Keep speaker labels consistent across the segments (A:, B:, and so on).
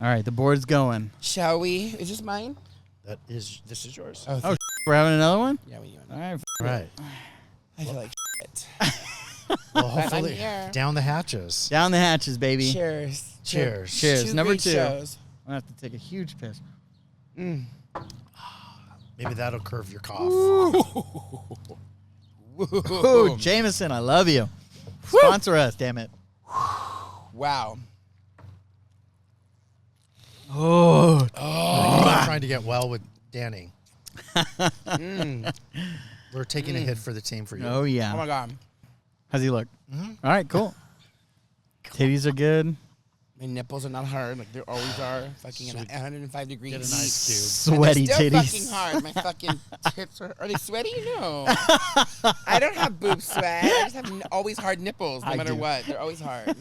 A: All right, the board's going.
B: Shall we? Is this mine?
C: This is yours.
A: Oh, we're having another one?
B: Yeah, we do.
A: All right.
C: Right.
B: I feel like shit.
C: Well, hopefully,
B: here.
C: down the hatches.
A: Down the hatches, baby.
B: Cheers.
C: Cheers.
A: Cheers. Number
B: great
A: 2.
B: shows.
A: I'm going to have to take a huge piss.
B: Mm.
C: Maybe that'll curve your cough.
A: Ooh, Jameson, I love you. Sponsor us, damn it.
B: Wow.
A: Oh.
C: I'm trying to get well with Danny.
B: Mm.
C: We're taking a hit for the team for you.
A: Oh, yeah.
B: Oh, my God.
A: How's he look? All right, cool. Titties are good.
B: My nipples are not hard like they always are. Fucking 105 degrees.
C: Get a nice dude.
A: Sweaty
B: They're still
A: titties.
B: fucking hard. My fucking tits are they sweaty? No. I don't have boob sweat. I just have always hard nipples no
A: I
B: matter
A: do.
B: what. They're always hard.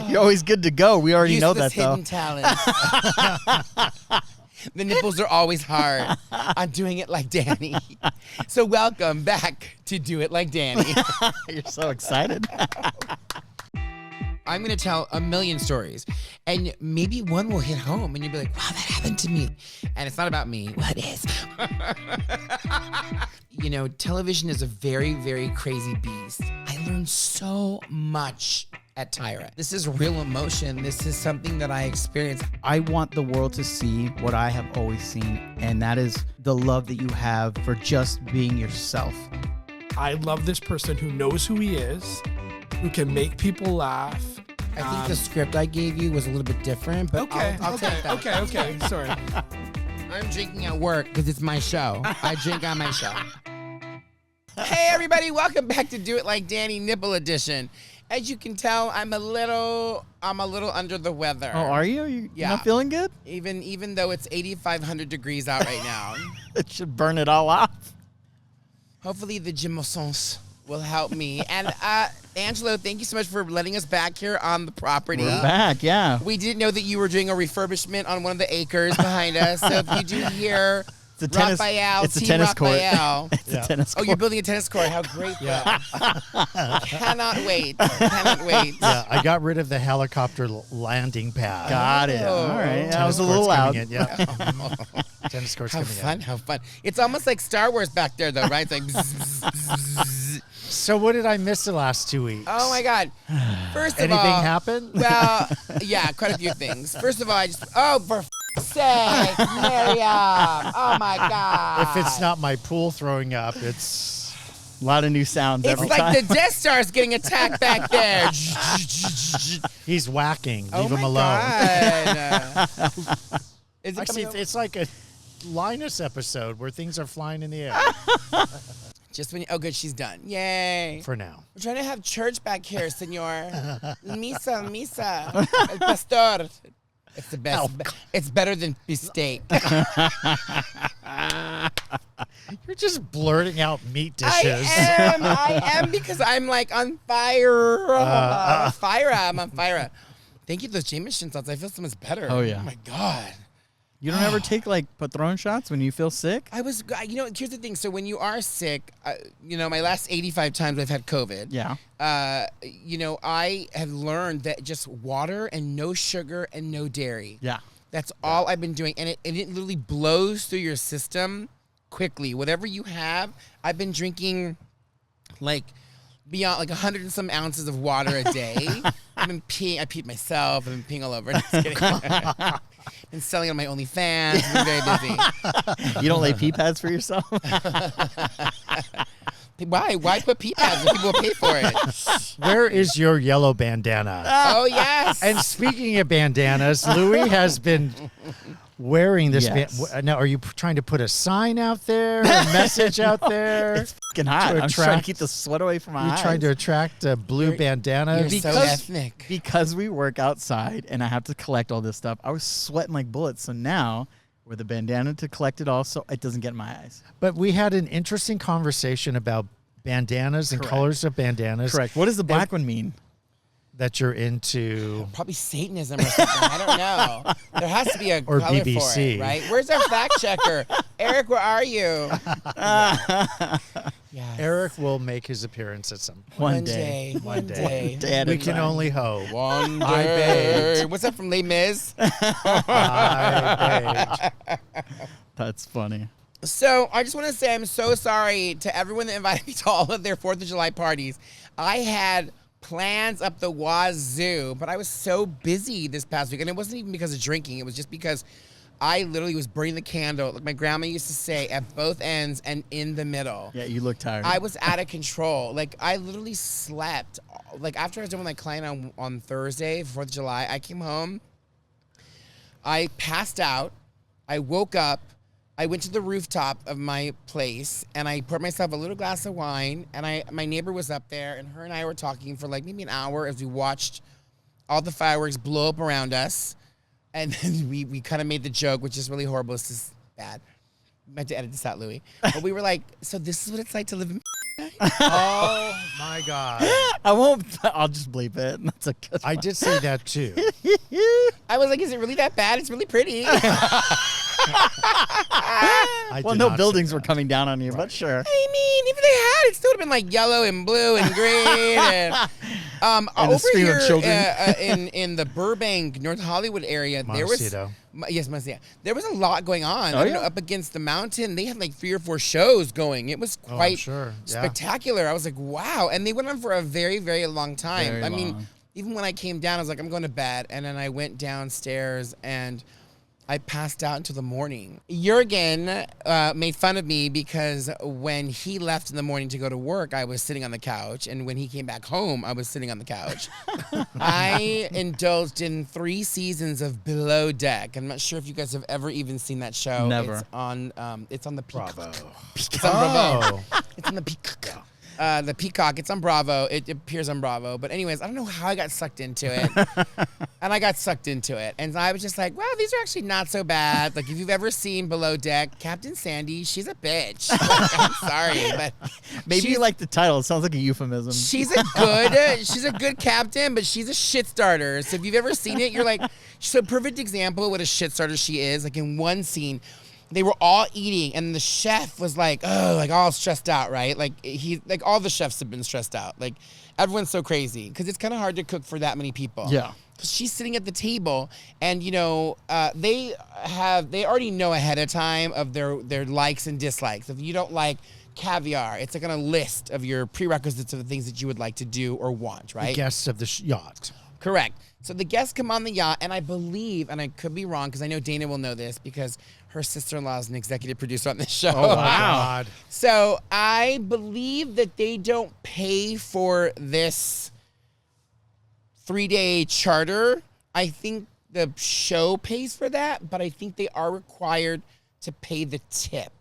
A: You're always good to go. We already know that, though.
B: Hidden talent. The nipples are always hard. I'm doing it like Danny. So welcome back to Do It Like Danny.
A: You're so excited.
B: I'm going to tell a million stories, and maybe one will hit home, and you'll be like, wow, that happened to me. And it's not about me. Well, it is. You know, television is a very, very crazy beast. I learned so much at Tyra. This is real emotion. This is something that I experienced.
A: I want the world to see what I have always seen, and that is the love that you have for just being yourself.
D: I love this person who knows who he is, who can make people laugh.
B: I think the script I gave you was a little bit different, but I'll take that.
D: Okay. Sorry.
B: I'm drinking at work because it's my show. I drink on my show. Hey, everybody. Welcome back to Do It Like Danny Nipple Edition. As you can tell, I'm a little under the weather.
A: Oh, are you? You're
B: Yeah.
A: not feeling good?
B: Even though it's 8,500 degrees out right now.
A: It should burn it all off.
B: Hopefully the Jimosons will help me. And Angelo, thank you so much for letting us back here on the property.
A: We're back, yeah.
B: We didn't know that you were doing a refurbishment on one of the acres behind us. So if you do hear
A: It's a tennis,
B: Raphael,
A: it's a
B: Team
A: tennis court.
B: Raphael.
A: It's a tennis
B: Oh,
A: court.
B: you're building a tennis court. How great. Cannot wait. Cannot wait.
C: Yeah, I got rid of the helicopter landing pad.
A: Got it. All right. That was
C: Tennis
A: a little
C: court's
A: loud.
C: coming in, yeah. Tennis court's
B: How
C: coming
B: fun,
C: in.
B: how fun. It's almost like Star Wars back there, though, right? It's like bzz, bzz, bzz, bzz.
C: So what did I miss the last 2 weeks?
B: Oh, my God. First of
C: Anything
B: all.
C: happen?
B: Well, yeah, quite a few things. First of all, for f***'s sake, Miriam. Oh, my God.
C: If it's not my pool throwing up, it's...
A: A lot of new sounds
B: It's
A: every
B: like
A: time.
B: the Death Star's getting attacked back there.
C: He's whacking.
B: Oh
C: Leave him
B: my
C: alone.
B: God. Is it
C: Actually,
B: coming over?
C: it's like a Linus episode where things are flying in the air
B: Just when oh, good, she's done. Yay.
C: for now.
B: We're trying to have church back here, senor. Misa. El pastor. It's the best. It's better than beefsteak.
C: You're just blurting out meat dishes.
B: I am because I'm like on fire. I'm on fire. Thank you for those Jameson shots. I feel so much better.
A: Oh, yeah.
B: Oh, my God.
A: You don't ever take, like, Patron shots when you feel sick?
B: Here's the thing. So when you are sick, my last 85 times I've had COVID.
A: Yeah.
B: I have learned that just water and no sugar and no dairy.
A: Yeah.
B: That's all I've been doing. And it literally blows through your system quickly. Whatever you have, I've been drinking like beyond like 100 and some ounces of water a day. I've been peeing. I peed myself. I've been peeing all over. Just kidding. Been selling on my OnlyFans. Been very busy.
A: You don't lay pee pads for yourself?
B: Why? Why put pee pads when people will pay for it?
C: Where is your yellow bandana?
B: Oh, yes.
C: And speaking of bandanas, Louie has been wearing this.
A: Yes.
C: Now, are you trying to put a sign out there, a message out there?
A: It's fucking hot. I'm trying to keep the sweat away from my eyes.
C: You're trying to attract blue bandanas?
B: You're so ethnic.
A: Because we work outside and I have to collect all this stuff, I was sweating like bullets. So now, with a bandana to collect it all so it doesn't get in my eyes.
C: But we had an interesting conversation about bandanas and colors of bandanas.
A: Correct. What does the black one mean?
C: That you're into.
B: Probably Satanism or something. I don't know. There has to be a
C: Or
B: color
C: BBC.
B: for it, right? Where's our fact checker? Eric, where are you? Yes.
C: Eric will make his appearance at some point.
A: One day.
B: One day.
A: Dad
C: We
A: and
C: can
A: I.
C: only hope.
B: One
C: I
B: day.
C: begged.
B: What's that from Les Mis?
C: I begged.
A: That's funny.
B: So I just want to say I'm so sorry to everyone that invited me to all of their 4th of July parties. I had plans up the wazoo, but I was so busy this past week. And it wasn't even because of drinking. It was just because I literally was burning the candle, like my grandma used to say, at both ends and in the middle.
A: Yeah, you look tired.
B: I was out of control. Like, I literally slept. Like, after I was done with my client on Thursday, 4th of July, I came home. I passed out. I woke up. I went to the rooftop of my place, and I poured myself a little glass of wine, and my neighbor was up there, and her and I were talking for, like, maybe an hour as we watched all the fireworks blow up around us. And then we kind of made the joke, which is really horrible. This is bad. I meant to edit this out, Louie. But we were like, so this is what it's like to live in
C: Oh my God.
A: I won't. I'll just bleep it. That's a good
C: I did say that too.
B: I was like, is it really that bad? It's really pretty.
C: I
A: Well,
C: did
A: no
C: not say
A: buildings
C: that.
A: were coming down on you, but sure.
B: I mean, if they had, it still would have been like yellow and blue and green. And,
A: And a
B: over
A: stream of
B: here
A: children.
B: in the Burbank, North Hollywood area, there was
C: Montecito.
B: yes, Montecito. There was a lot going on.
A: Oh,
B: I don't know,
A: yeah?
B: up against the mountain, they had like 3 or 4 shows going. It was
C: Oh, I'm
B: quite
C: sure. Yeah.
B: spectacular. I was like, wow, and they went on for a very, very long time.
A: Very
B: I mean,
A: long.
B: even when I came down, I was like, I'm going to bed, and then I went downstairs and I passed out until the morning. Jurgen made fun of me because when he left in the morning to go to work, I was sitting on the couch. And when he came back home, I was sitting on the couch. I indulged in 3 seasons of Below Deck. I'm not sure if you guys have ever even seen that show.
A: Never.
B: It's on the Peacock.
C: Bravo.
B: It's on Bravo.
C: Oh.
B: It's on the Peacock. The Peacock. It's on Bravo. It appears on Bravo. But anyways, I don't know how I got sucked into it. And I got sucked into it. And I was just like, wow, these are actually not so bad. Like, if you've ever seen Below Deck, Captain Sandy, she's a bitch. Like, I'm sorry, but
A: Maybe
B: she's-
A: you like the title. It sounds like a euphemism.
B: she's a good captain, but she's a shit starter. So if you've ever seen it, you're like, she's a perfect example of what a shit starter she is. Like, in one scene, they were all eating, and the chef was like, oh, like all stressed out, right? Like all the chefs have been stressed out. Like, everyone's so crazy because it's kind of hard to cook for that many people.
A: Yeah.
B: Because she's sitting at the table, and they already know ahead of time of their likes and dislikes. If you don't like caviar, it's like on a list of your prerequisites of the things that you would like to do or want, right?
C: The guests of the yacht.
B: Correct. So the guests come on the yacht, and I believe, and I could be wrong because I know Dana will know this because her sister-in-law is an executive producer on this show.
C: Oh my God.
B: So I believe that they don't pay for this 3-day charter. I think the show pays for that, but I think they are required to pay the tip,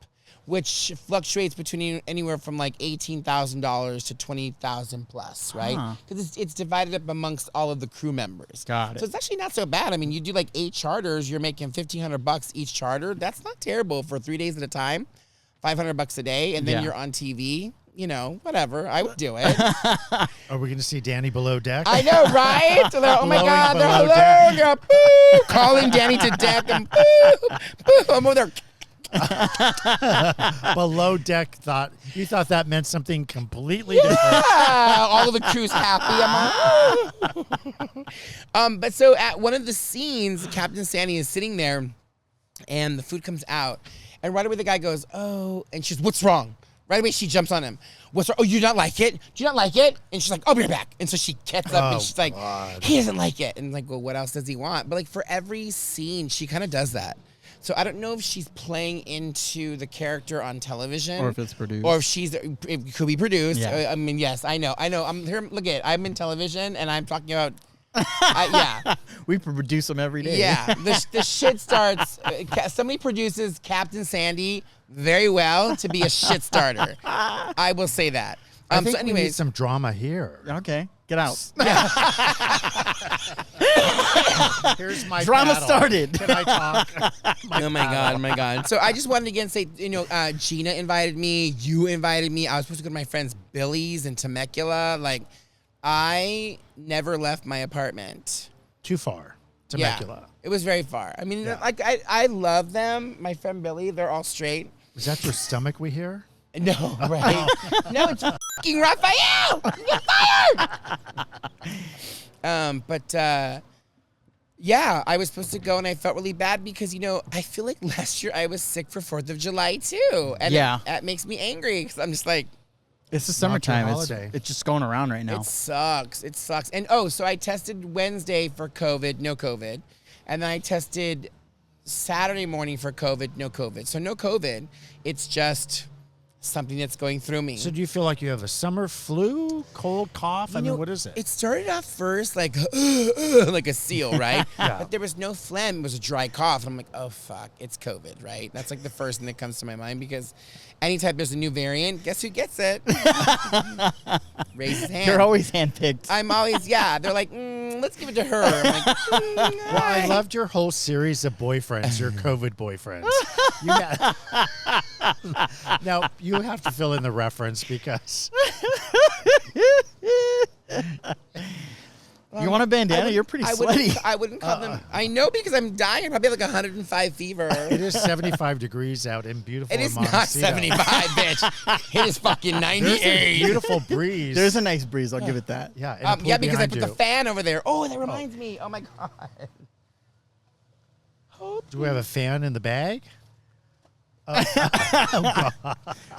B: which fluctuates between anywhere from like $18,000 to $20,000 plus, right?
A: Huh.
B: Because it's divided up amongst all of the crew members.
A: Got it.
B: So it's actually not so bad. I mean, you do like 8 charters, you're making $1,500 each charter. That's not terrible for 3 days at a time, $500 a day, and then
A: Yeah.
B: you're on TV. You know, whatever. I would do it.
C: Are we going to see Danny below deck?
B: I know, right? So they're, oh my
C: Blowing
B: God, they're
C: below
B: hello, they're boo, calling Danny to deck, and boo, boo. I'm over there.
C: Below deck you thought that meant something completely different.
B: Yeah, all of the crew's happy. I'm like, but so at one of the scenes, Captain Sandy is sitting there, and the food comes out, and right away the guy goes, "Oh," and she's, "What's wrong?" Right away she jumps on him. "What's wrong? Oh, you not like it? Do you not like it?" And she's like, "I'll be right back." And so she gets up and she's like, "He doesn't like it." And like, well, what else does he want? But like for every scene, she kind of does that. So I don't know if she's playing into the character on television,
A: Or if it's produced.
B: or if it could be produced.
A: Yeah.
B: I mean, yes, I know. I'm here. Look I'm in television, and I'm talking about. Yeah,
A: We produce them every day.
B: yeah. The shit starts. Somebody produces Captain Sandy very well to be a shit starter. I will say that.
C: I think
B: So
C: we need
B: anyways,
C: some drama here.
A: Okay. Get out.
C: Here's my
A: Drama
C: paddle.
A: started.
C: Can I talk?
B: oh my god. So I just wanted to again say, Gina invited me. You invited me. I was supposed to go to my friend's Billy's in Temecula. Like, I never left my apartment.
C: Too far.
B: Yeah,
C: Temecula.
B: it was very far. I mean,
C: Yeah.
B: like I love them. My friend Billy, they're all straight.
C: Is that your stomach we hear?
B: No, right? No, it's fucking Raphael. You get fired. Yeah, I was supposed to go, and I felt really bad because, I feel like last year I was sick for 4th of July, too. And
A: Yeah.
B: that makes me angry because I'm just like,
A: It's the
C: Not your
A: summertime.
C: holiday.
A: It's just going around right now.
B: it sucks. It sucks. And, so I tested Wednesday for COVID, no COVID. And then I tested Saturday morning for COVID, no COVID. So no COVID. It's just something that's going through me.
C: So do you feel like you have a summer flu, cold, cough? What is it?
B: It started off first like like a seal, right?
C: Yeah.
B: But there was no phlegm. It was a dry cough. And I'm like, oh, fuck, it's COVID, right? That's like the first thing that comes to my mind because anytime there's a new variant, guess who gets it? Raise his hand.
A: You're always handpicked.
B: I'm always, yeah. They're like, let's give it to her. I'm like,
C: Well, I loved your whole series of boyfriends, your COVID boyfriends. Now, you have to fill in the reference because...
A: You want a bandana? You're pretty sweaty.
B: I wouldn't call them. I know because I'm dying. I probably have like 105 fever.
C: It is 75 degrees out in beautiful
B: It is
C: Montecito.
B: not 75, bitch. It is fucking
C: There's a
B: 98.
C: beautiful breeze.
A: There's a nice breeze. I'll give it that.
C: Yeah, and a pool
B: Yeah, because I
C: behind
B: put
C: you.
B: the fan over there. Oh, that reminds me. Oh my god.
C: Do we have a fan in the bag?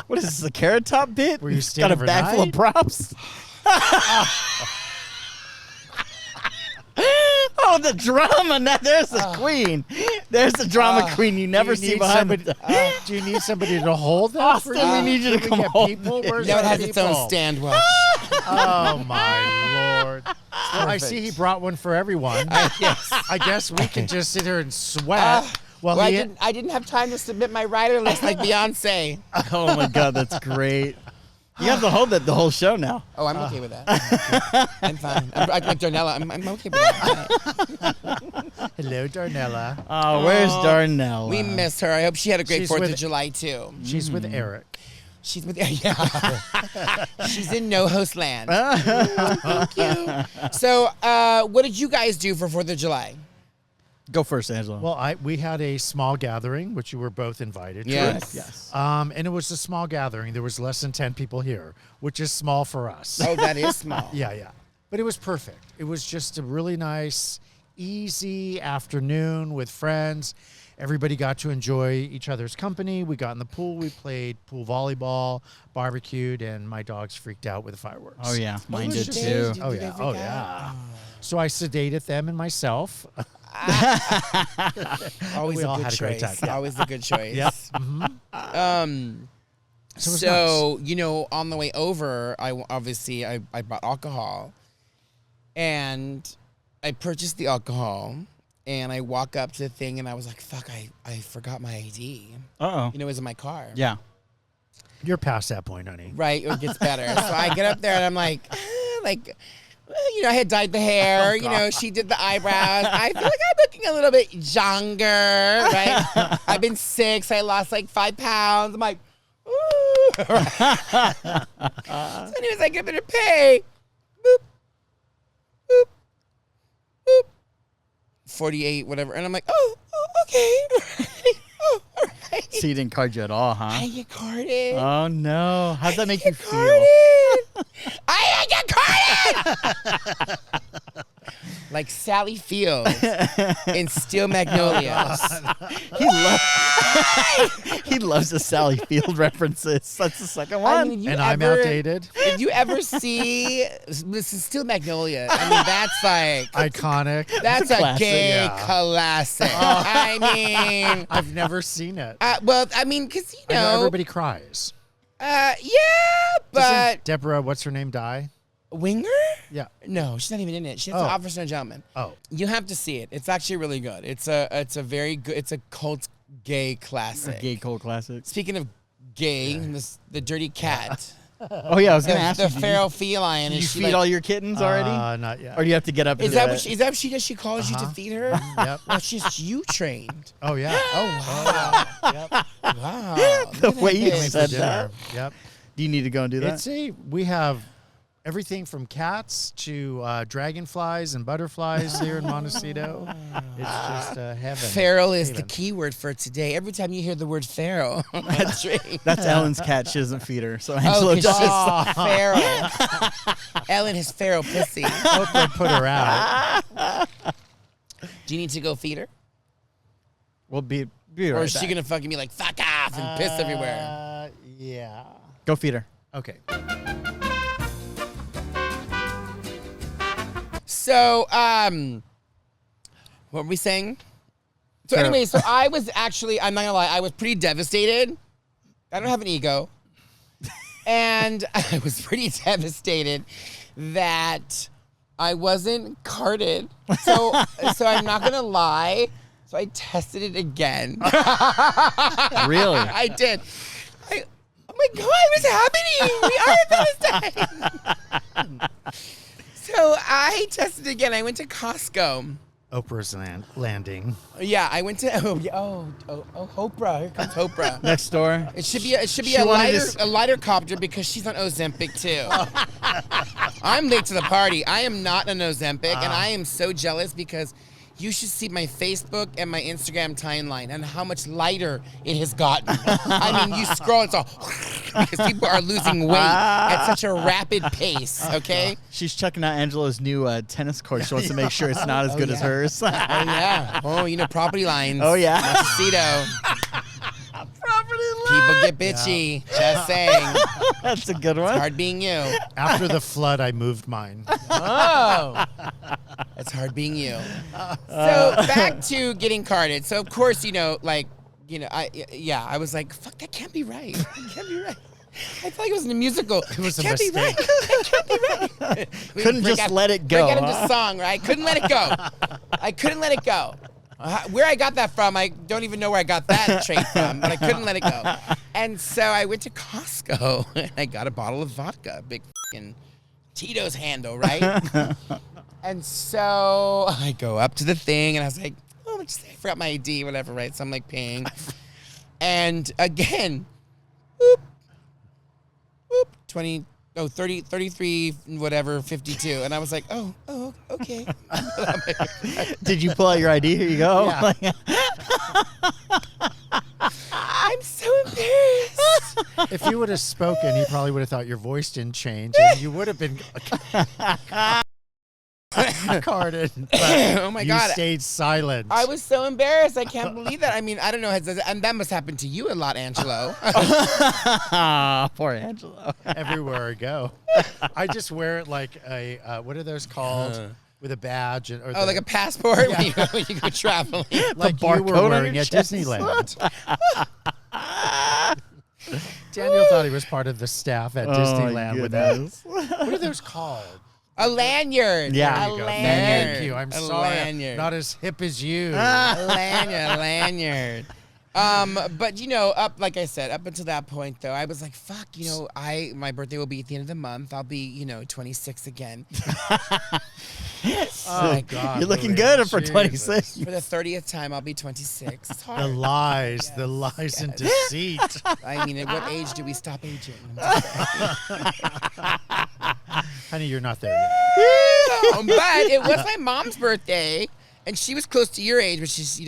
A: What is this, a Carrot Top bit?
C: Were you
A: Got
C: staying
A: a bag full of
C: overnight?
A: props? Oh, the drama. Now, there's the queen. There's the drama queen you never see behind the...
C: Do you need somebody to hold that
A: Austin,
C: for you?
A: we need you to
C: Can
A: come
C: we get
A: hold
C: people?
A: it.
C: Where's
B: No, it
C: our
B: has its own
C: people?
B: stand watch.
C: Oh, my Lord. Well, I see he brought one for everyone.
B: Yes.
C: I guess we can just sit here and sweat.
B: Well, I didn't have time to submit my rider list like Beyonce.
A: Oh, my God. That's great. You have to hold that the whole show now.
B: Oh, I'm okay with that. I'm fine. I'm like Darnella. I'm okay with that.
C: Hello, Darnella.
A: Oh, where's Darnell?
B: We miss her. I hope she had a great
C: She's
B: 4th
C: with-
B: of July, too.
C: She's with Eric.
B: She's with, yeah. She's in no host land. Thank you. So, what did you guys do for 4th of July?
A: Go first, Angelo.
C: Well, we had a small gathering, which you were both invited to.
B: Yes.
A: Yes.
C: And it was a small gathering. There was less than 10 people here, which is small for us.
B: Oh, that is small.
C: Yeah. But it was perfect. It was just a really nice, easy afternoon with friends. Everybody got to enjoy each other's company. We got in the pool. We played pool volleyball, barbecued, and my dogs freaked out with the fireworks.
A: Oh, yeah. Mine
B: was
A: did,
B: your
A: too.
B: day?
C: Oh,
B: Did they
C: yeah.
B: freak
C: Oh,
B: out?
C: yeah. So I sedated them and myself.
B: Always
C: We
B: a
C: all
B: good
C: had a great
B: choice.
C: time, yeah.
B: Always a good choice.
C: Yep.
B: So, on the way over, I bought alcohol, and I purchased the alcohol, and I walk up to the thing, and I was like, "Fuck! I forgot my ID.
A: Uh-oh.
B: It was in my car."
A: Yeah.
C: You're past that point, honey.
B: Right. It gets better. So I get up there, and I'm like, I had dyed the hair. She did the eyebrows. I feel like I'm looking a little bit younger, right? I've been sick. So I lost like 5 pounds. I'm like, ooh. So anyways, I get there to pay. Boop. Boop. Boop. 48, whatever. And I'm like, oh okay. Oh, all right.
A: So you didn't card you at all, huh?
B: I get carded.
A: Oh, no. How'd that make you feel?
B: Carded. I get carded. Like Sally Field in Steel Magnolias.
A: He loves the Sally Field references. That's the second one.
B: I mean,
C: I'm outdated.
B: Did you ever see? This is Steel Magnolia. I mean, that's like
C: Iconic.
B: that's
A: a
B: a,
A: classic,
B: gay
C: yeah.
B: classic. I mean,
C: I've never seen it.
B: well, I mean, because
C: I know everybody cries.
B: yeah, but
C: Doesn't Deborah, what's her name, die?
B: Winger?
C: Yeah.
B: No, she's not even in it. She's an
C: Oh.
B: officer and gentleman.
C: Oh.
B: You have to see it. It's actually really good. It's a very good. It's a cult gay classic.
A: A gay cold classic.
B: Speaking of gay, the dirty cat,
A: Oh, yeah. I was going to ask
B: the
A: you.
B: feral feline.
A: Did you
B: is she
A: feed
B: like,
A: all your kittens already?
C: Not yet.
A: Or do you have to get up and
B: Is
A: do
B: that what she does? She calls you to feed her?
C: Yep.
B: Well, she's you trained.
C: Oh, yeah.
B: Oh wow!
C: Yep.
B: Wow.
A: The
B: Look at
A: way you
B: this.
A: said
C: Dinner.
A: that.
C: Yep.
A: Do you need to go and do that?
C: We have everything from cats to dragonflies and butterflies here in Montecito. It's just heaven.
B: Feral is the
C: Haven.
B: key word for today. Every time you hear the word feral, that's
A: That's Ellen's cat. She doesn't feed her, so Angelo
B: oh,
A: does.
B: she's feral. Ellen has feral pussy.
C: Hope they put her out.
B: Do you need to go feed her?
A: We'll be
B: Or
A: right
B: is she
A: back.
B: gonna fucking be like, fuck off and piss everywhere?
C: Yeah.
A: Go feed her.
C: Okay.
B: So, what were we saying? So
A: Feral.
B: anyway, so I was actually, I'm not gonna lie, I was pretty devastated. I don't have an ego. And I was pretty devastated that I wasn't carded. So I'm not gonna lie. So I tested it again.
A: Really?
B: I did. Oh my God, what's happening? We are at Palestine. So I tested again. I went to Costco.
C: Oprah's landing.
B: Yeah, I went to Oprah. Here comes Oprah.
A: Next door.
B: It should be
A: She
B: a
A: wanted
B: lighter
A: to
B: a lighter copter because she's on Ozempic too. I'm late to the party. I am not on Ozempic, and I am so jealous because you should see my Facebook and my Instagram timeline and how much lighter it has gotten. I mean, you scroll, it's all because people are losing weight at such a rapid pace. Okay.
A: She's checking out Angelo's new tennis court. She wants to make sure it's not as good as
B: yeah.
A: hers.
B: Oh yeah. Oh, you know, property lines.
A: Oh, yeah.
B: Montecito.
A: Property
B: People get bitchy. Just saying.
A: That's a good one.
B: Hard being you.
C: After the flood, I moved mine.
B: Oh. It's hard being you. So back to getting carded. So of course, I was like, fuck, that can't be right. That can't be right. I felt like it was in a musical. It
C: was a
B: can't be right.
C: mistake.
B: That can't be right.
A: Couldn't just let it go,
B: Break out
A: huh?
B: into song, right? Couldn't let it go. I couldn't let it go. Where I got that from, I don't even know where I got that trait from, but I couldn't let it go. And so I went to Costco and I got a bottle of vodka, big fucking Tito's handle, right? And so I go up to the thing and I was like, oh, I forgot my ID, whatever, right? So I'm like paying. And again, whoop, whoop, 30, 33, whatever, 52. And I was like, oh, okay.
A: Did you pull out your ID? Here you go.
C: Yeah.
B: I'm so embarrassed.
C: If you would have spoken, he probably would have thought your voice didn't change, and you would have been carded. But
B: Oh my
C: you
B: God.
C: stayed silent.
B: I was so embarrassed. I can't believe that. I mean, I don't know. And that must happen to you a lot, Angelo.
A: Poor Angelo.
C: everywhere I go. I just wear it like a what are those called? With a badge or
B: Oh, like a passport when you go traveling.
C: like you
A: barcode
C: were
A: on
C: wearing
A: your
C: at
A: chest.
C: Disneyland. Daniel thought he was part of the staff at Disneyland with that. What are those called?
B: A lanyard.
A: Yeah.
B: A
A: There
C: you go.
B: lanyard.
C: Thank you. I'm
B: A
C: sorry.
B: Lanyard.
C: Not as hip as you.
B: A lanyard. But up like I said, up until that point though, I was like, fuck, my birthday will be at the end of the month. I'll be, 26 again.
C: Oh God.
A: You're looking
C: Louie.
A: good for
C: Jesus.
A: 26.
B: For the 30th time, I'll be 26. It's
C: The
B: hard.
C: lies, the lies and deceit.
B: I mean, at what age do we stop aging?
C: Honey, you're not there yet.
B: But it was my mom's birthday, and she was close to your age, but she's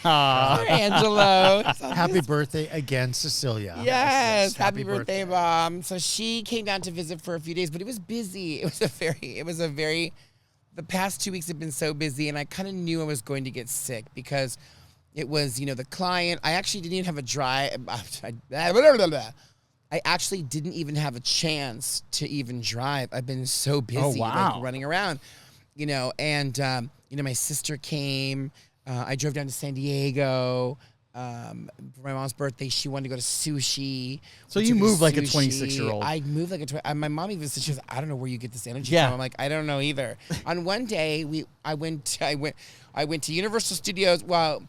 B: Poor Angelo.
C: Happy birthday again, Cecilia.
B: Yes, happy birthday, Mom. So she came down to visit for a few days, but it was busy. The past 2 weeks have been so busy, and I kind of knew I was going to get sick because it was, the client. I actually didn't even have a I actually didn't even have a chance to even drive. I've been so busy, like running around, and my sister came. I drove down to San Diego for my mom's birthday. She wanted to go to sushi.
A: So
B: We
A: you
B: took her
A: move like a
B: sushi.
A: 26-year-old.
B: I moved like a my mom even said, she goes, I don't know where you get this energy
A: Yeah.
B: from. I'm like, I don't know either. On one day, I went to Universal Studios. Well,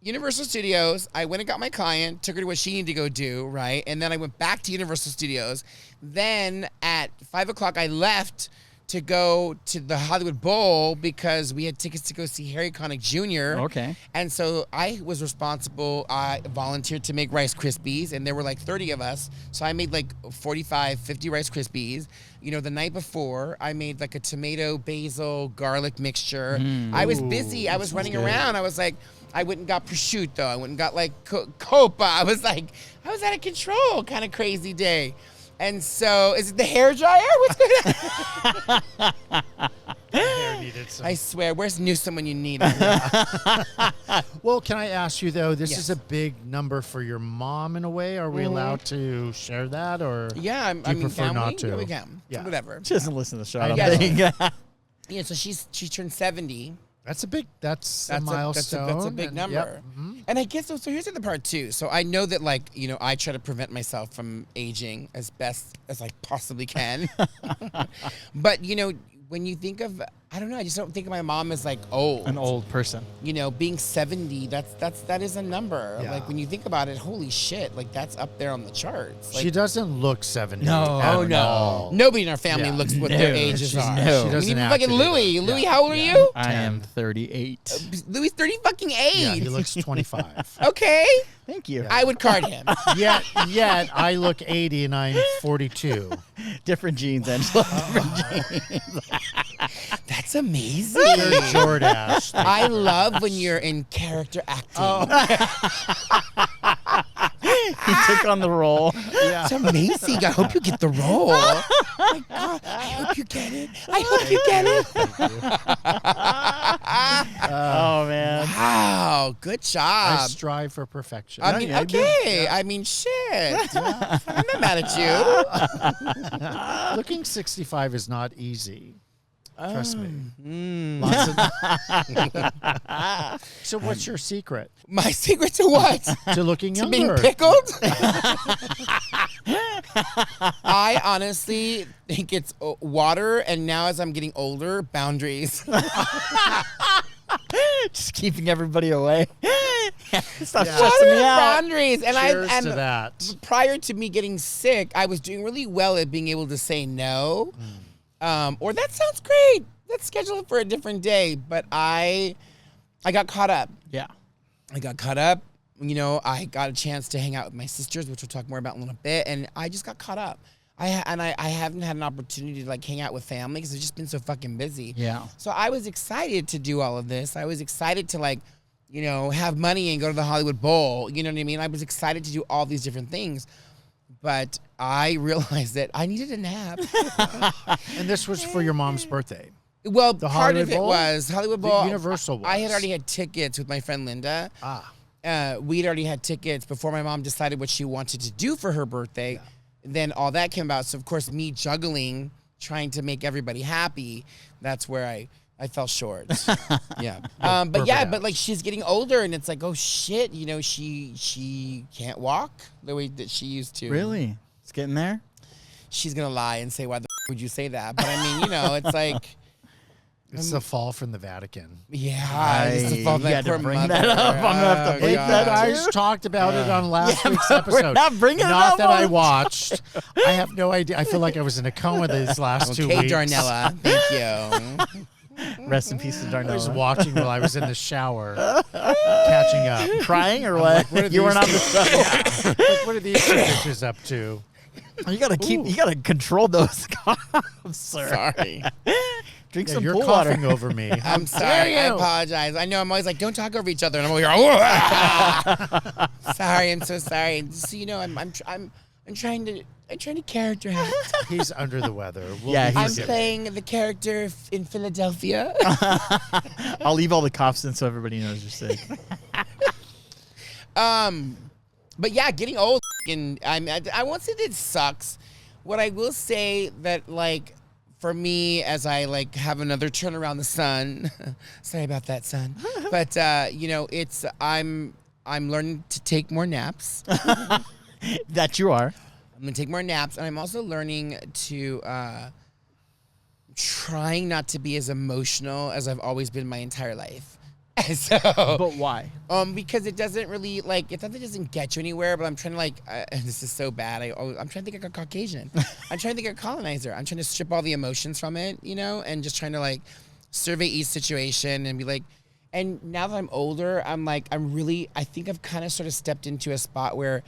B: Universal Studios, I went and got my client, took her to what she needed to go do, right? And then I went back to Universal Studios. Then at 5 o'clock, I left to go to the Hollywood Bowl because we had tickets to go see Harry Connick Jr.
A: Okay.
B: And so I was responsible. I volunteered to make Rice Krispies, and there were like 30 of us. So I made like 45, 50 Rice Krispies. You know, the night before, I made like a tomato, basil, garlic mixture. I was busy. I was running around. I was like, I went and got prosciutto. I went and got like copa. I was out of control. Kind of crazy day. And so, is it the hair dryer? What's going on?
C: Hair needed some.
B: I swear, where's Newsom when you need him?
C: Well, can I ask you though? This
B: Yes.
C: is a big number for your mom in a way. Are we allowed to share that, or
B: Yeah, I
C: do you
B: mean,
C: prefer
B: can
C: not
B: we?
C: to?
B: Yeah, we can.
C: Yeah.
B: Whatever.
A: She doesn't listen to the show. I don't
B: guess.
A: think.
B: Yeah, so she turned 70.
C: That's a
B: That's
C: a milestone.
B: That's a big
C: and-
B: number.
C: yep.
B: And I guess so here's the other part too. So I know that like, you know, I try to prevent myself from aging as best as I possibly can. But you know, when you think of, I don't know, I just don't think of my mom as like old.
A: An old person.
B: You know, being 70, that is a number.
C: Yeah.
B: Like when you think about it, holy shit, like that's up there on the charts. Like,
C: She doesn't look 70.
A: No.
C: at
B: oh no.
C: all.
B: Nobody in our family
C: Yeah.
B: looks what
A: No.
B: their ages
C: She's-
B: are.
A: no.
C: She
B: I mean,
C: doesn't
B: even
C: have
B: fucking
C: to do
B: Louie.
C: that.
B: Louie,
C: Yeah.
B: how old are
C: Yeah.
B: you?
A: I am 38.
B: Louie's 30 fucking 8.
C: Yeah, he looks 25.
B: Okay.
A: Thank you.
B: I would card him.
C: yet I look 80 and I'm 42.
A: Different genes, Angelo. Different genes.
B: That's amazing.
C: You're Jordache.
B: I love when you're in character acting.
A: He took on the role.
C: Yeah.
B: It's amazing. I hope you get the role. My God, I hope you get it. I hope you get it.
A: Oh man.
B: Wow, good
C: I
B: job.
C: strive for perfection.
B: I mean,
A: yeah,
B: okay. I mean, shit. I'm not mad at you.
C: Looking 65 is not easy. Trust me.
B: Mm.
C: Lots of- So what's your secret
B: My secret to what?
C: to looking
B: To
C: younger?
B: being pickled? I honestly think it's water, and now as I'm getting older, boundaries.
A: Just keeping everybody away. Stop
C: Yeah.
A: stressing me out.
B: Boundaries. And
C: Cheers
B: and
C: to that.
B: prior to me getting sick, I was doing really well at being able to say no. Or that sounds great. Let's schedule it for a different day. But I got caught up.
A: Yeah.
B: I got caught up. You know, I got a chance to hang out with my sisters, which we'll talk more about in a little bit. And I just got caught up. I haven't had an opportunity to like hang out with family because I've just been so fucking busy.
A: Yeah.
B: So I was excited to do all of this. I was excited to like, you know, have money and go to the Hollywood Bowl. You know what I mean? I was excited to do all these different things. But I realized that I needed a nap.
C: And this was for your mom's birthday.
B: Well,
C: The
B: part of
C: Hollywood
B: it
C: Bowl?
B: was Hollywood
C: The
B: Bowl.
C: Universal
B: I had
C: was.
B: already had tickets with my friend Linda.
C: Ah.
B: We'd already had tickets before my mom decided what she wanted to do for her birthday.
C: Yeah.
B: Then all that came about. So, of course, me juggling, trying to make everybody happy, that's where I fell short. Yeah. But yeah,
C: perfect
B: but like she's getting older and it's like, oh shit, you know, she can't walk the way that she used to.
A: Really? It's getting there?
B: She's going to lie and say, why the would you say that? But I mean, you know, it's like,
C: It's the fall from the Vatican.
B: yeah, just the fault
A: You
B: that
A: had to
B: poor
A: bring
B: mother.
A: that up. I'm gonna have to
B: Oh,
A: bleep
C: You
A: that
B: God.
C: guys talked about it on last
A: Yeah,
C: week's
A: but we're
C: episode.
A: not bringing it
C: Not
A: up
C: that I
A: on-
C: watched. I have no idea. I feel like I was in a coma these last 2
B: Okay,
C: weeks.
B: Darnella, thank you.
A: Rest in peace to
C: I was
A: Darnell.
C: watching while I was in the shower, catching up.
A: Crying or what?
C: what are
A: You weren't on the
C: these
A: show.
C: Like, what are these two bitches up to?
A: You gotta control those coughs, sir.
B: Sorry.
A: Drink
C: Yeah,
A: some
C: you're
A: pool water.
C: coughing over me.
B: I'm sorry. I apologize. I know I'm always like, don't talk over each other, and I'm over here. "Ah." Sorry, I'm so sorry. Just so you know, I'm trying to character act.
C: He's under the weather. We'll
A: Yeah,
C: be
B: I'm
C: forgiven.
B: playing the character in Philadelphia.
A: I'll leave all the coughs in so everybody knows you're sick.
B: But yeah, getting old, and I won't say that it sucks. What I will say that like for me, as I like have another turn around the sun. Sorry about that, son. But you know, it's I'm learning to take more naps.
A: That you are.
B: I'm gonna take more naps, and I'm also learning to trying not to be as emotional as I've always been my entire life. So,
A: But why?
B: because it doesn't really it's not that it doesn't get you anywhere, but I'm trying to and this is so bad. I'm trying to think like a Caucasian. I'm trying to think like a colonizer. I'm trying to strip all the emotions from it, and just trying to survey each situation and be like, and now that I'm older, I think I've kind of sort of stepped into a spot where,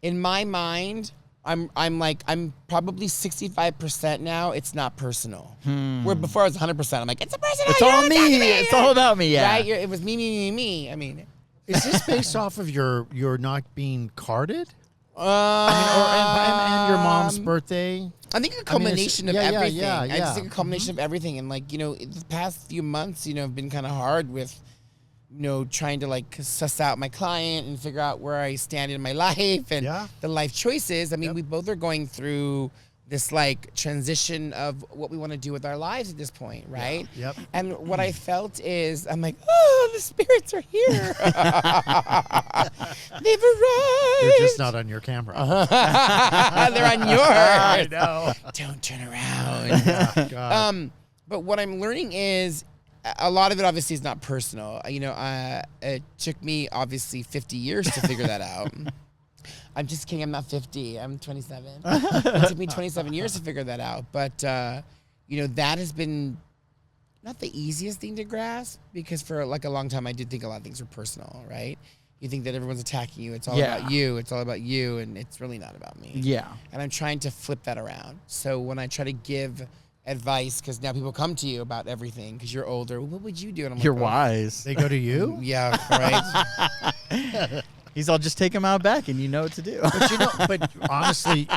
B: in my mind, I'm probably 65% now. It's not personal. Where before I was 100%. I'm like, it's a personal.
A: It's all me. It's all about me. Yeah.
B: Right? It was me. I mean,
C: Is this based off of your not being carded?
B: and
C: And your mom's birthday?
B: I think a culmination of
C: yeah,
B: everything.
C: yeah,
B: I
C: yeah.
B: just think a culmination of everything. And the past few months, have been kind of hard with, trying to suss out my client and figure out where I stand in my life and the life choices. I mean, we both are going through this transition of what we want to do with our lives at this point, right?
C: Yep.
B: And what I felt is, I'm like, oh, the spirits are here. They've arrived.
C: They're just not on your camera.
B: They're on yours.
C: I know.
B: Don't turn around.
C: God.
B: But what I'm learning is a lot of it obviously is not personal. It took me obviously 50 years to figure that out. I'm just kidding. I'm not 50. I'm 27. It took me 27 years to figure that out. But, that has been not the easiest thing to grasp because for a long time I did think a lot of things were personal, right? You think that everyone's attacking you. It's all about you. It's all about you. And it's really not about me.
A: Yeah.
B: And I'm trying to flip that around. So when I try to give advice, because now people come to you about everything because you're older, what would you do? And I'm
A: You're
B: like,
A: wise.
C: They go to you?
B: Yeah, right.
A: He's all just take him out back, and you know what to do.
C: But honestly,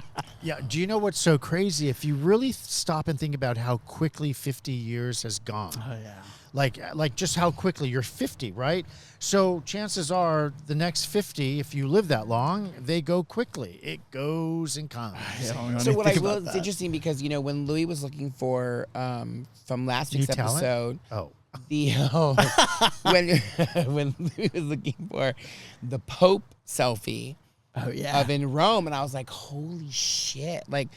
C: do you know what's so crazy? If you really stop and think about how quickly 50 years has gone.
A: Oh yeah.
C: Like just how quickly you're 50, right? So chances are the next 50, if you live that long, they go quickly. It goes and comes.
B: So what it's interesting because when Louie was looking for from last week's episode, when Louie was looking for the Pope selfie, of in Rome, and I was like, holy shit! But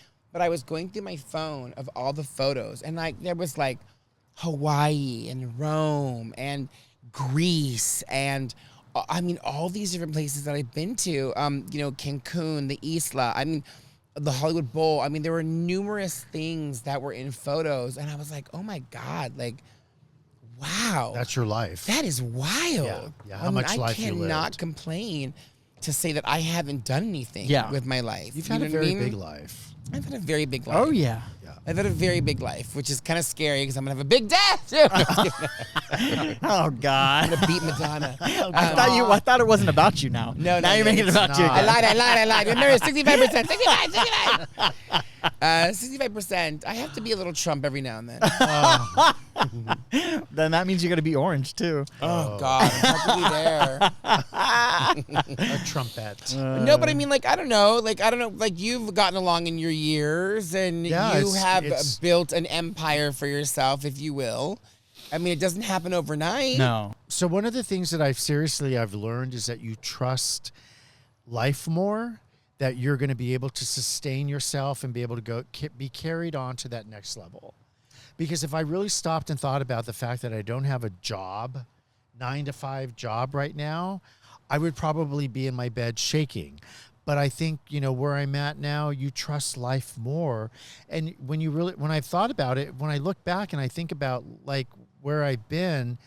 B: I was going through my phone of all the photos, and there was Hawaii and Rome and Greece and all these different places that I've been to. Cancun, the Isla. The Hollywood Bowl. There were numerous things that were in photos, and I was like, oh my God, wow.
C: That's your life.
B: That is wild.
C: Yeah. How much life you lived.
B: I cannot complain to say that I haven't done anything with my life.
C: You've had a very big life.
B: I've had a very big life.
A: Oh yeah.
B: I've had a very big life, which is kind of scary because I'm going to have a big death, too.
A: Oh God.
B: I'm going to beat Madonna.
A: I thought it wasn't about you now.
B: No,
A: now you're making it about you again.
B: I lied. Remember, 65%. 65. 65%. I have to be a little Trump every now and then.
A: Then that means you're going to be orange, too.
B: Oh, God. I'm practically there.
C: A trumpet.
B: No, but I don't know. You've gotten along in your years, and you have built an empire for yourself, if you will. It doesn't happen overnight.
A: No.
C: So one of the things that I've learned is that you trust life more, that you're going to be able to sustain yourself and be able to be carried on to that next level. Because if I really stopped and thought about the fact that I don't have a job, 9-to-5 job right now, I would probably be in my bed shaking. But I think, where I'm at now, you trust life more. And when I've thought about it, when I look back and I think about where I've been,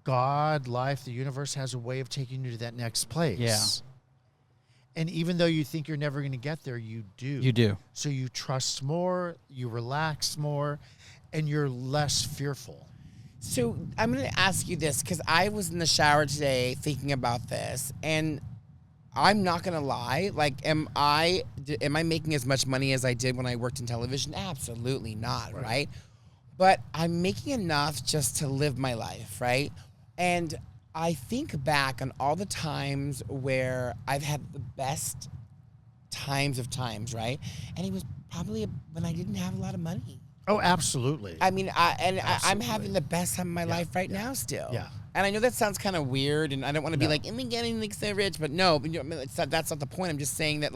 C: God, life, the universe has a way of taking you to that next place.
A: Yeah.
C: And even though you think you're never going to get there, you do.
A: You do.
C: So you trust more, you relax more, and you're less fearful.
B: So I'm going to ask you this because I was in the shower today thinking about this, and I'm not going to lie. Am I making as much money as I did when I worked in television? Absolutely not, right? But I'm making enough just to live my life, right? And I think back on all the times where I've had the best times of times, right? And it was probably when I didn't have a lot of money.
C: Oh, absolutely.
B: I'm having the best time of my life right now still.
C: Yeah.
B: And I know that sounds kind of weird, and I don't want to be am I getting so rich? But no, that's not the point. I'm just saying that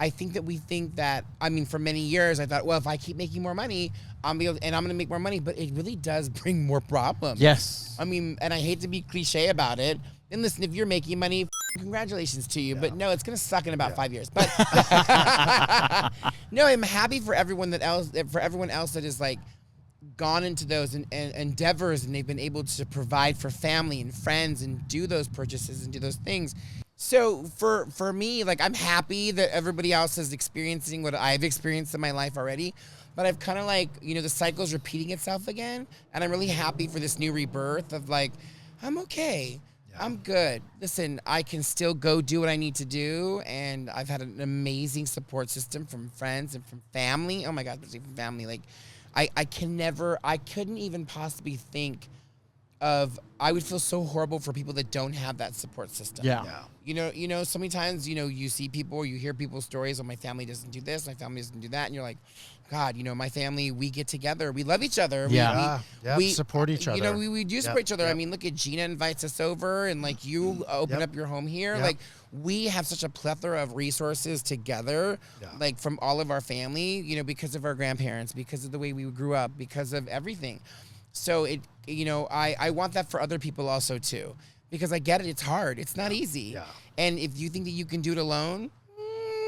B: I think that we think that, I mean, for many years, I thought, well, if I keep making more money, I'm going to make more money. But it really does bring more problems.
A: Yes.
B: I mean, and I hate to be cliche about it. And listen, if you're making money, congratulations to you. But no, it's going to suck in about 5 years. But no, I'm happy for everyone else that is like gone into those and endeavors, and they've been able to provide for family and friends and do those purchases and do those things. So for me, like, I'm happy that everybody else is experiencing what I've experienced in my life already. But I've kind of like, the cycle's repeating itself again. And I'm really happy for this new rebirth of like, I'm okay. Yeah. I'm good. Listen, I can still go do what I need to do. And I've had an amazing support system from friends and from family. Oh my God, especially from family. Like, I couldn't even possibly think of, I would feel so horrible for people that don't have that support system.
A: Yeah.
B: So many times, you see people or you hear people's stories, oh, my family doesn't do this, my family doesn't do that. And you're like, God, my family, we get together. We love each other.
C: We support each other.
B: We do support each other. I mean, look at Gina invites us over and like you open up your home here. Like we have such a plethora of resources together, like from all of our family, because of our grandparents, because of the way we grew up, because of everything. So I want that for other people also too, because I get it. It's hard. It's not easy. Yeah. And if you think that you can do it alone,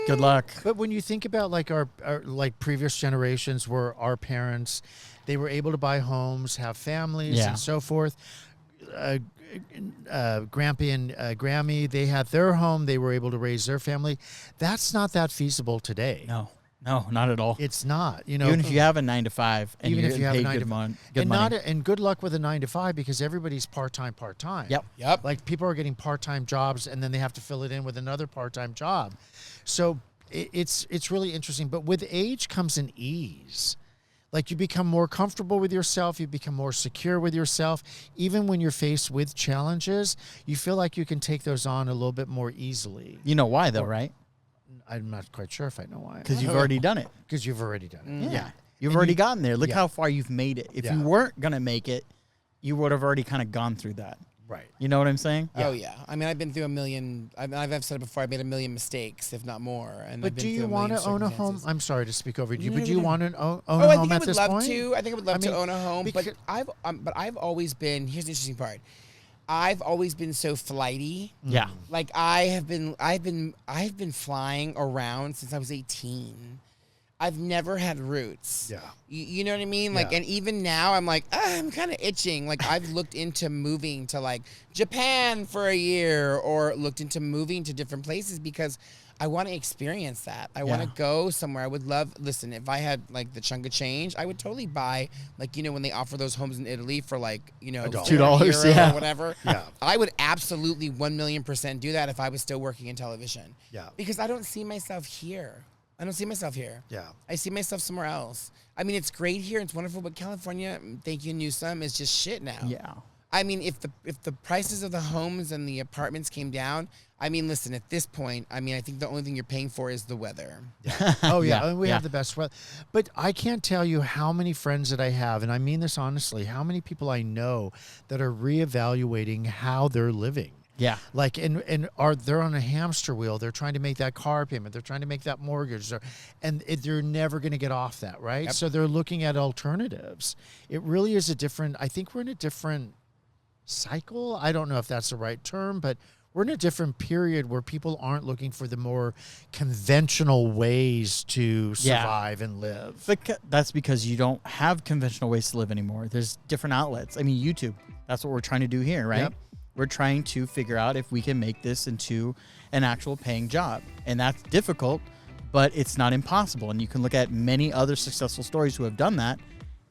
A: good luck.
C: But when you think about like our like previous generations where our parents, they were able to buy homes, have families and so forth. Grampy and Grammy, they had their home. They were able to raise their family. That's not that feasible today.
A: No, not at all.
C: It's not.
A: Even if you have a 9-to-5 and
C: even
A: you're
C: if you have
A: paid
C: a 9
A: good
C: to
A: money.
C: And good luck with a 9-to-5 because everybody's part-time.
A: Yep.
C: Like people are getting part-time jobs and then they have to fill it in with another part-time job. So it's really interesting. But with age comes an ease. Like you become more comfortable with yourself. You become more secure with yourself. Even when you're faced with challenges, you feel like you can take those on a little bit more easily.
A: You know why though, right?
C: I'm not quite sure if I know why.
A: Because you've already done it.
C: Because you've already done it.
A: Yeah. You've already gotten there. Look how far you've made it. If you weren't going to make it, you would have already kind of gone through that.
C: Right.
A: You know what I'm saying?
B: Oh, yeah. I mean, I've been through a million. I've said it before. I made a million mistakes, if not more. And
C: but do you want to own a home? I'm sorry to speak over you, but do you want to own a home at this point?
B: I think I would love to own a home. But I've always been. Here's the interesting part. I've always been so flighty.
A: Yeah.
B: Like I've been flying around since I was 18. I've never had roots.
C: Yeah.
B: You know what I mean? Like, and even now I'm like, I'm kind of itching. Like I've looked into moving to like Japan for a year or looked into moving to different places because I want to experience that. I want to go somewhere. I would love, listen, if I had like the chunk of change, I would totally buy like, when they offer those homes in Italy for like,
A: $2
B: or whatever. I would absolutely 1,000,000% do that if I was still working in television.
C: Yeah.
B: Because I don't see myself here. I see myself somewhere else. I mean, it's great here. It's wonderful. But California, thank you, Newsom, is just shit now.
A: Yeah.
B: I mean, if the prices of the homes and the apartments came down, I mean, listen, at this point, I mean, I think the only thing you're paying for is the weather.
C: Yeah. Oh, yeah. And we have the best weather. But I can't tell you how many friends that I have, and I mean this honestly, how many people I know that are reevaluating how they're living.
A: Yeah.
C: Like, they're on a hamster wheel. They're trying to make that car payment. They're trying to make that mortgage. And they're never going to get off that, right? Yep. So they're looking at alternatives. It really is I think we're in a different cycle. I don't know if that's the right term, but we're in a different period where people aren't looking for the more conventional ways to survive and live.
A: But that's because you don't have conventional ways to live anymore. There's different outlets. I mean, YouTube, that's what we're trying to do here, right? Yep. We're trying to figure out if we can make this into an actual paying job. And that's difficult, but it's not impossible. And you can look at many other successful stories who have done that,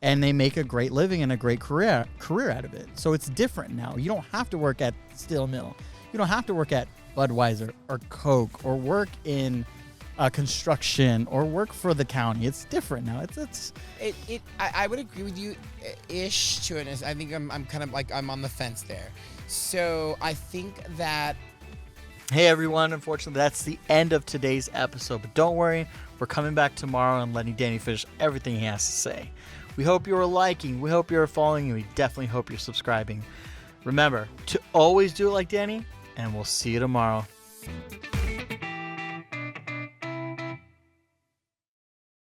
A: and they make a great living and a great career out of it. So it's different now. You don't have to work at Steel Mill. You don't have to work at Budweiser or Coke or work in construction or work for the county. It's different now.
B: I would agree with you ish to an extent. I think I'm kind of like I'm on the fence there. So I think that.
A: Hey everyone, unfortunately that's the end of today's episode, but don't worry, we're coming back tomorrow and letting Danny finish everything he has to say. We hope you're liking, we hope you're following, and we definitely hope you're subscribing. Remember to always do it like Danny, and we'll see you tomorrow.